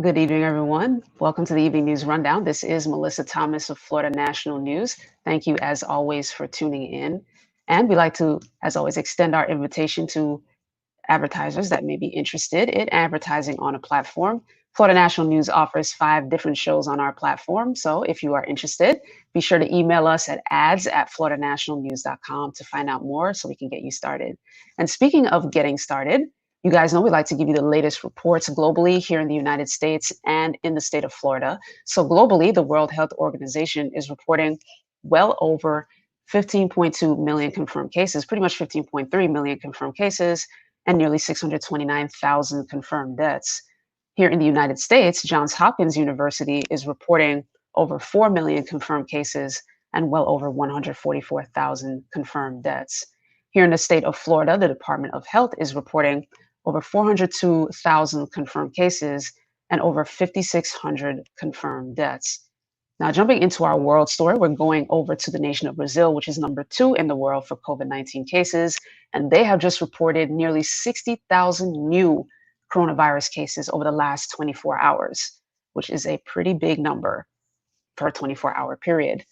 Good evening, everyone. Welcome to the Evening News Rundown. This is Melissa Thomas of Florida National News. Thank you, as always, for tuning in. And we like to, as always, extend our invitation to advertisers that may be interested in advertising on a platform. Florida National News offers 5 different shows on our platform. So if you are interested, be sure to email us at ads@floridanationalnews.com to find out more so we can get you started. And speaking of getting started, you guys know we like to give you the latest reports globally here in the United States and in the state of Florida. So globally, the World Health Organization is reporting well over 15.2 million confirmed cases, pretty much 15.3 million confirmed cases, and nearly 629,000 confirmed deaths. Here in the United States, Johns Hopkins University is reporting over 4 million confirmed cases and well over 144,000 confirmed deaths. Here in the state of Florida, the Department of Health is reporting over 402,000 confirmed cases and over 5,600 confirmed deaths. Now, jumping into our world story, we're going over to the nation of Brazil, which is number 2 in the world for COVID-19 cases. And they have just reported nearly 60,000 new coronavirus cases over the last 24 hours, which is a pretty big number for a 24-hour period.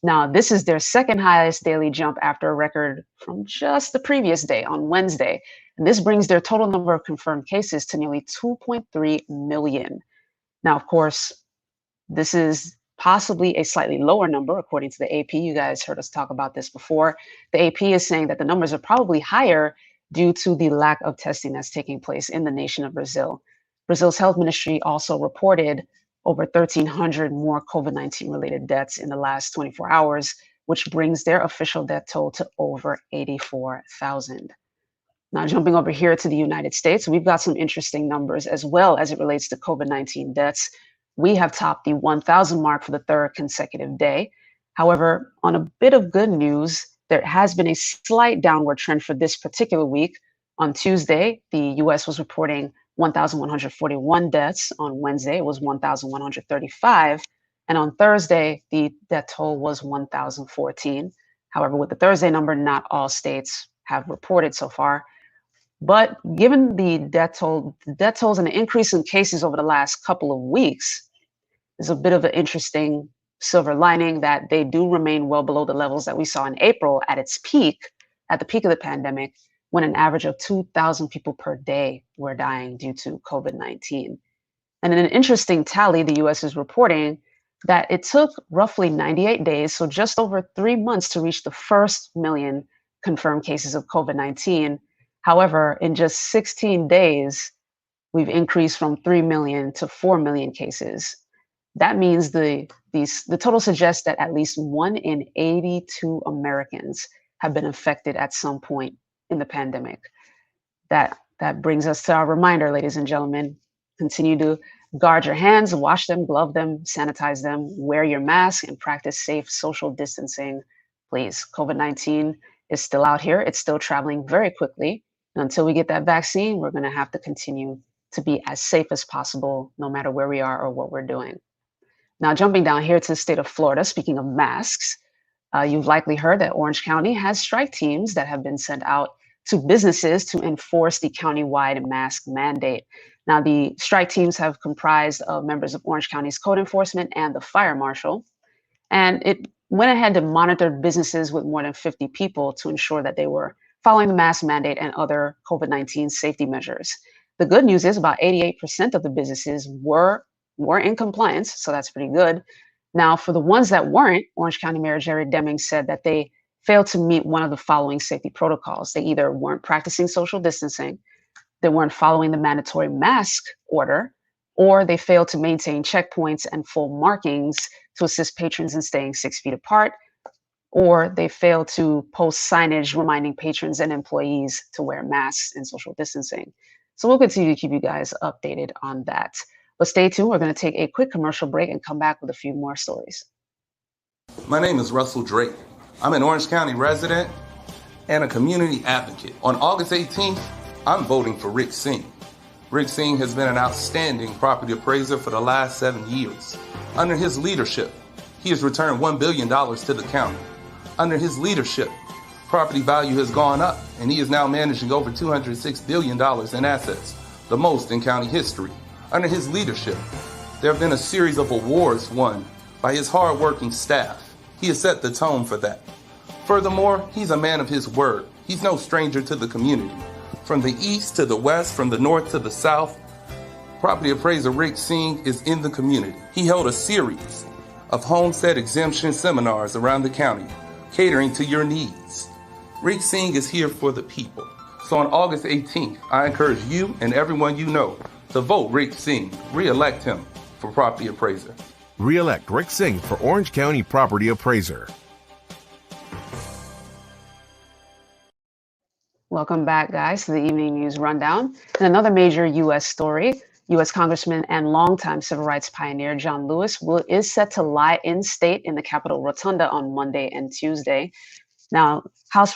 Now, this is their second highest daily jump after a record from just the previous day on Wednesday. And this brings their total number of confirmed cases to nearly 2.3 million. Now, of course, this is possibly a slightly lower number, according to the AP. You guys heard us talk about this before. The AP is saying that the numbers are probably higher due to the lack of testing that's taking place in the nation of Brazil. Brazil's health ministry also reported over 1,300 more COVID-19 related deaths in the last 24 hours, which brings their official death toll to over 84,000. Now, jumping over here to the United States, we've got some interesting numbers as well as it relates to COVID-19 deaths. We have topped the 1,000 mark for the 3rd consecutive day. However, on a bit of good news, there has been a slight downward trend for this particular week. On Tuesday, the US was reporting 1,141 deaths. On Wednesday, it was 1,135. And on Thursday, the death toll was 1,014. However, with the Thursday number, not all states have reported so far. But given the death tolls and the increase in cases over the last couple of weeks, there's a bit of an interesting silver lining that they do remain well below the levels that we saw in April at its peak, at the peak of the pandemic, when an average of 2,000 people per day were dying due to COVID-19. And in an interesting tally, the US is reporting that it took roughly 98 days, so just over 3 months, to reach the first million confirmed cases of COVID-19. However, in just 16 days, we've increased from 3 million to 4 million cases. That means the total suggests that at least 1 in 82 Americans have been affected at some point in the pandemic. That brings us to our reminder, ladies and gentlemen. Continue to guard your hands, wash them, glove them, sanitize them, wear your mask, and practice safe social distancing, please. COVID-19 is still out here. It's still traveling very quickly. And until we get that vaccine, we're going to have to continue to be as safe as possible, no matter where we are or what we're doing. Now, jumping down here to the state of Florida, speaking of masks, you've likely heard that Orange County has strike teams that have been sent out to businesses to enforce the countywide mask mandate. Now, the strike teams have comprised of members of Orange County's code enforcement and the fire marshal. And it went ahead to monitor businesses with more than 50 people to ensure that they were following the mask mandate and other COVID-19 safety measures. The good news is about 88% of the businesses were in compliance, so that's pretty good. Now, for the ones that weren't, Orange County Mayor Jerry Deming said that they failed to meet one of the following safety protocols. They either weren't practicing social distancing, they weren't following the mandatory mask order, or they failed to maintain checkpoints and full markings to assist patrons in staying 6 feet apart, or they failed to post signage reminding patrons and employees to wear masks and social distancing. So we'll continue to keep you guys updated on that. But stay tuned. We're going to take a quick commercial break and come back with a few more stories. My name is Russell Drake. I'm an Orange County resident and a community advocate. On August 18th, I'm voting for Rick Singh. Rick Singh has been an outstanding property appraiser for the last 7 years. Under his leadership, he has returned $1 billion to the county. Under his leadership, property value has gone up, and he is now managing over $206 billion in assets, the most in county history. Under his leadership, there have been a series of awards won by his hard-working staff. He has set the tone for that. Furthermore, he's a man of his word. He's no stranger to the community. From the east to the west, from the north to the south, property appraiser Rick Singh is in the community. He held a series of homestead exemption seminars around the county, catering to your needs. Rick Singh is here for the people. So on August 18th, I encourage you and everyone you know to vote Rick Singh, re-elect him for property appraiser. Re-elect Rick Singh for Orange County Property Appraiser. Welcome back, guys, to the Evening News Rundown. And another major U.S. story, U.S. Congressman and longtime civil rights pioneer John Lewis is set to lie in state in the Capitol Rotunda on Monday and Tuesday. Now, House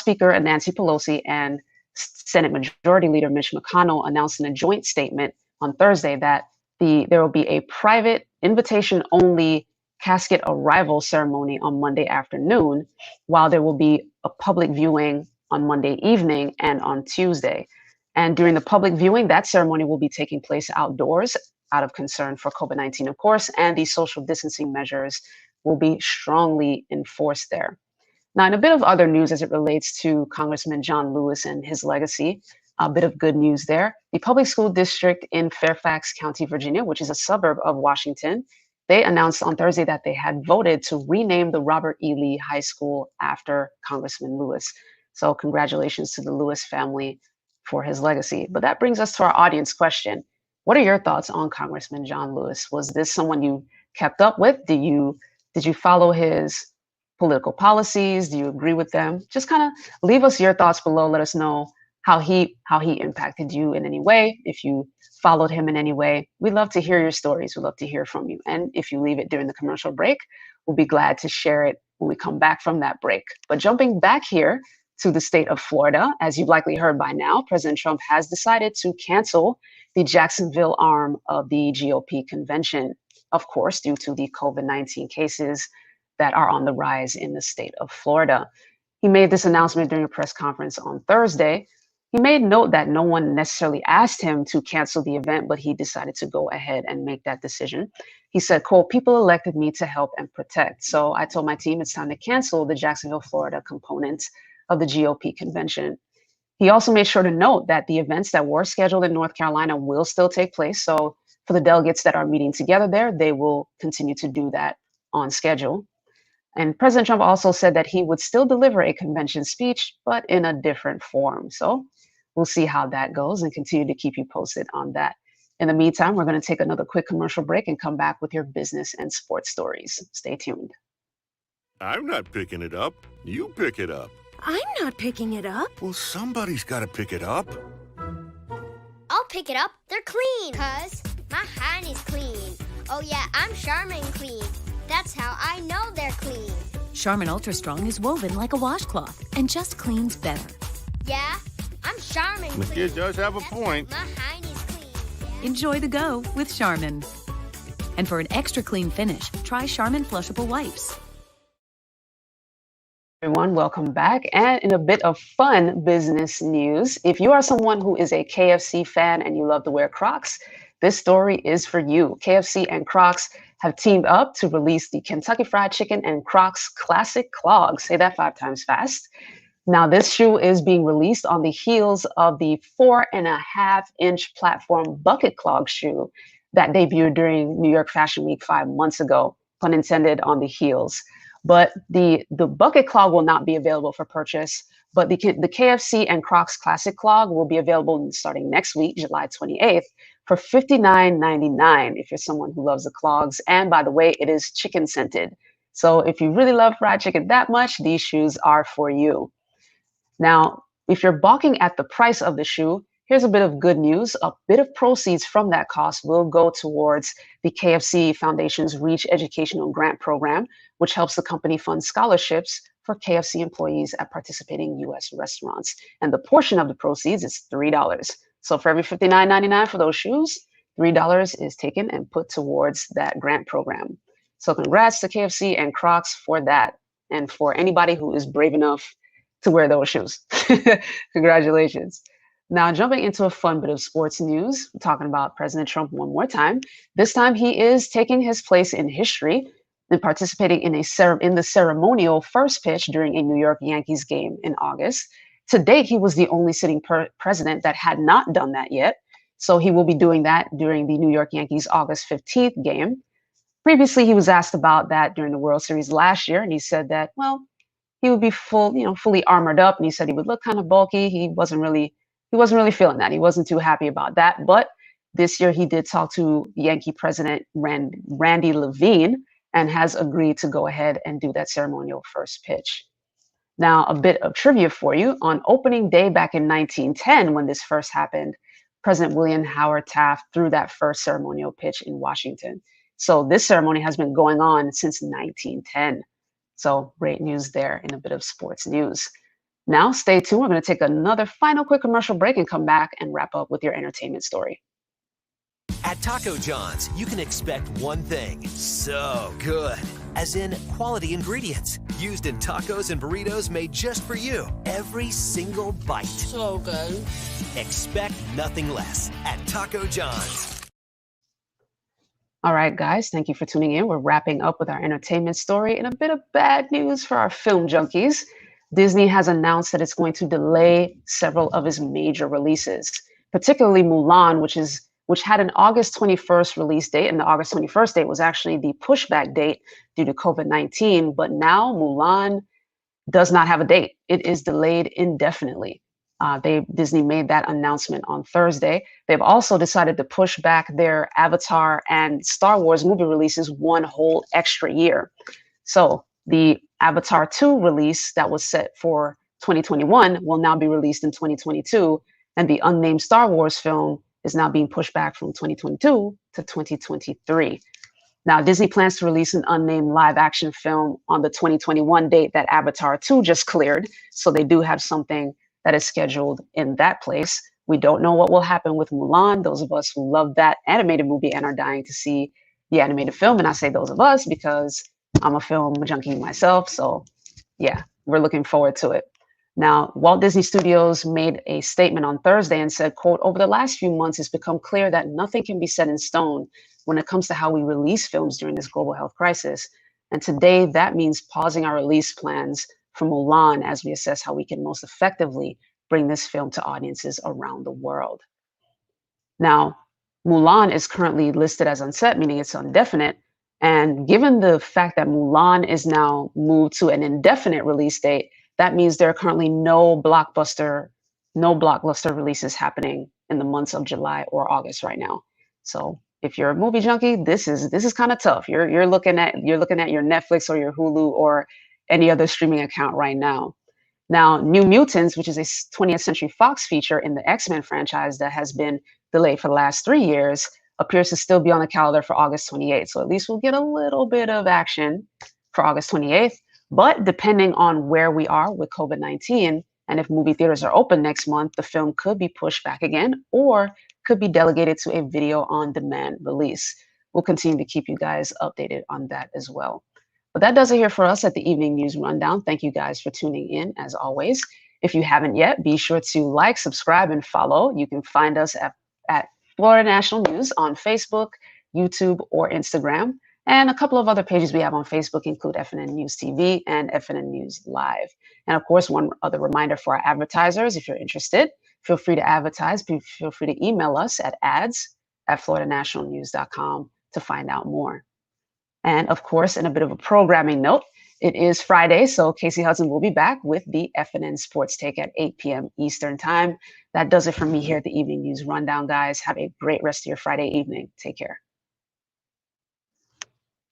Speaker Nancy Pelosi and Senate Majority Leader Mitch McConnell announced in a joint statement on Thursday that there will be a private invitation-only casket arrival ceremony on Monday afternoon, while there will be a public viewing on Monday evening and on Tuesday. And during the public viewing, that ceremony will be taking place outdoors out of concern for COVID-19, of course, and the social distancing measures will be strongly enforced there. Now, in a bit of other news as it relates to Congressman John Lewis and his legacy, a bit of good news there. The public school district in Fairfax County, Virginia, which is a suburb of Washington, they announced on Thursday that they had voted to rename the Robert E. Lee High School after Congressman Lewis. So congratulations to the Lewis family for his legacy. But that brings us to our audience question. What are your thoughts on Congressman John Lewis? Was this someone you kept up with? Did you follow his political policies? Do you agree with them? Just kind of leave us your thoughts below. Let us know how he impacted you in any way. If you followed him in any way, we'd love to hear your stories. We'd love to hear from you. And if you leave it during the commercial break, we'll be glad to share it when we come back from that break. But jumping back here to the state of Florida, as you've likely heard by now, President Trump has decided to cancel the Jacksonville arm of the GOP convention, of course, due to the COVID-19 cases that are on the rise in the state of Florida. He made this announcement during a press conference on Thursday. He made note that no one necessarily asked him to cancel the event, but he decided to go ahead and make that decision. He said, quote, "People elected me to help and protect. So I told my team it's time to cancel the Jacksonville, Florida component of the GOP convention." He also made sure to note that the events that were scheduled in North Carolina will still take place. So for the delegates that are meeting together there, they will continue to do that on schedule. And President Trump also said that he would still deliver a convention speech, but in a different form. So we'll see how that goes and continue to keep you posted on that. In the meantime, we're going to take another quick commercial break and come back with your business and sports stories. Stay tuned. I'm not picking it up. You pick it up. I'm not picking it up. Well, somebody's got to pick it up. I'll pick it up. They're clean. 'Cause my hand is clean. Oh yeah, I'm Charmin clean. That's how I know they're clean. Charmin Ultra Strong is woven like a washcloth and just cleans better. Yeah, I'm Charmin clean. The kid does have a point. My hand is clean. Enjoy the go with Charmin. And for an extra clean finish, try Charmin Flushable Wipes. Everyone, welcome back. And in a bit of fun business news, if you are someone who is a KFC fan and you love to wear Crocs, this story is for you. KFC and Crocs have teamed up to release the Kentucky Fried Chicken and Crocs Classic Clogs. Say that 5 times fast. Now, this shoe is being released on the heels of the 4.5-inch platform bucket clog shoe that debuted during New York Fashion Week 5 months ago, pun intended, on the heels. But the bucket clog will not be available for purchase, but the KFC and Crocs Classic Clog will be available starting next week, July 28th, for $59.99 if you're someone who loves the clogs. And by the way, it is chicken scented. So if you really love fried chicken that much, these shoes are for you. Now, if you're balking at the price of the shoe, here's a bit of good news. A bit of proceeds from that cost will go towards the KFC Foundation's Reach Educational Grant Program, which helps the company fund scholarships for KFC employees at participating U.S. restaurants. And the portion of the proceeds is $3. So for every $59.99 for those shoes, $3 is taken and put towards that grant program. So congrats to KFC and Crocs for that, and for anybody who is brave enough to wear those shoes. Congratulations. Now, jumping into a fun bit of sports news, we're talking about President Trump one more time. This time, he is taking his place in history and participating in in the ceremonial first pitch during a New York Yankees game in August. To date, he was the only sitting president that had not done that yet. So he will be doing that during the New York Yankees August 15th game. Previously, he was asked about that during the World Series last year, and he said that, well, he would be fully armored up, and he said he would look kind of bulky. He wasn't really feeling that. He wasn't too happy about that. But this year he did talk to Yankee President Randy Levine and has agreed to go ahead and do that ceremonial first pitch. Now, a bit of trivia for you. On opening day back in 1910, when this first happened, President William Howard Taft threw that first ceremonial pitch in Washington. So this ceremony has been going on since 1910. So great news there in a bit of sports news. Now, stay tuned. We're going to take another final quick commercial break and come back and wrap up with your entertainment story. At Taco John's, you can expect one thing, so good. As in quality ingredients, used in tacos and burritos made just for you. Every single bite. So good. Expect nothing less at Taco John's. All right, guys, thank you for tuning in. We're wrapping up with our entertainment story and a bit of bad news for our film junkies. Disney has announced that it's going to delay several of its major releases, particularly Mulan, which had an August 21st release date, and the August 21st date was actually the pushback date due to COVID-19. But now Mulan does not have a date. It is delayed indefinitely. Disney made that announcement on Thursday. They've also decided to push back their Avatar and Star Wars movie releases one whole extra year. So the Avatar 2 release that was set for 2021 will now be released in 2022, and the unnamed Star Wars film is now being pushed back from 2022 to 2023. Now, Disney plans to release an unnamed live action film on the 2021 date that Avatar 2 just cleared, so they do have something that is scheduled in that place. We don't know what will happen with Mulan. Those of us who love that animated movie and are dying to see the animated film, and I say those of us because I'm a film junkie myself. So yeah, we're looking forward to it. Now, Walt Disney Studios made a statement on Thursday and said, quote, "Over the last few months, it's become clear that nothing can be set in stone when it comes to how we release films during this global health crisis. And today, that means pausing our release plans for Mulan as we assess how we can most effectively bring this film to audiences around the world." Now, Mulan is currently listed as unset, meaning it's indefinite. And given the fact that Mulan is now moved to an indefinite release date, that means there are currently no blockbuster releases happening in the months of July or August right now. So if you're a movie junkie, this is kind of tough. You're looking at your Netflix or your Hulu or any other streaming account right now. Now, New Mutants, which is a 20th Century Fox feature in the X-Men franchise that has been delayed for the last 3 years, appears to still be on the calendar for August 28th. So at least we'll get a little bit of action for August 28th. But depending on where we are with COVID-19 and if movie theaters are open next month, the film could be pushed back again or could be delegated to a video on demand release. We'll continue to keep you guys updated on that as well. But that does it here for us at the Evening News Rundown. Thank you guys for tuning in as always. If you haven't yet, be sure to like, subscribe, and follow. You can find us at Florida National News on Facebook, YouTube, or Instagram. And a couple of other pages we have on Facebook include FNN News TV and FNN News Live. And of course, one other reminder for our advertisers, if you're interested, feel free to advertise. Feel free to email us at ads@floridanationalnews.com to find out more. And of course, in a bit of a programming note, it is Friday, so Casey Hudson will be back with the FNN Sports Take at 8 p.m. Eastern Time. That does it for me here at the Evening News Rundown, guys. Have a great rest of your Friday evening. Take care.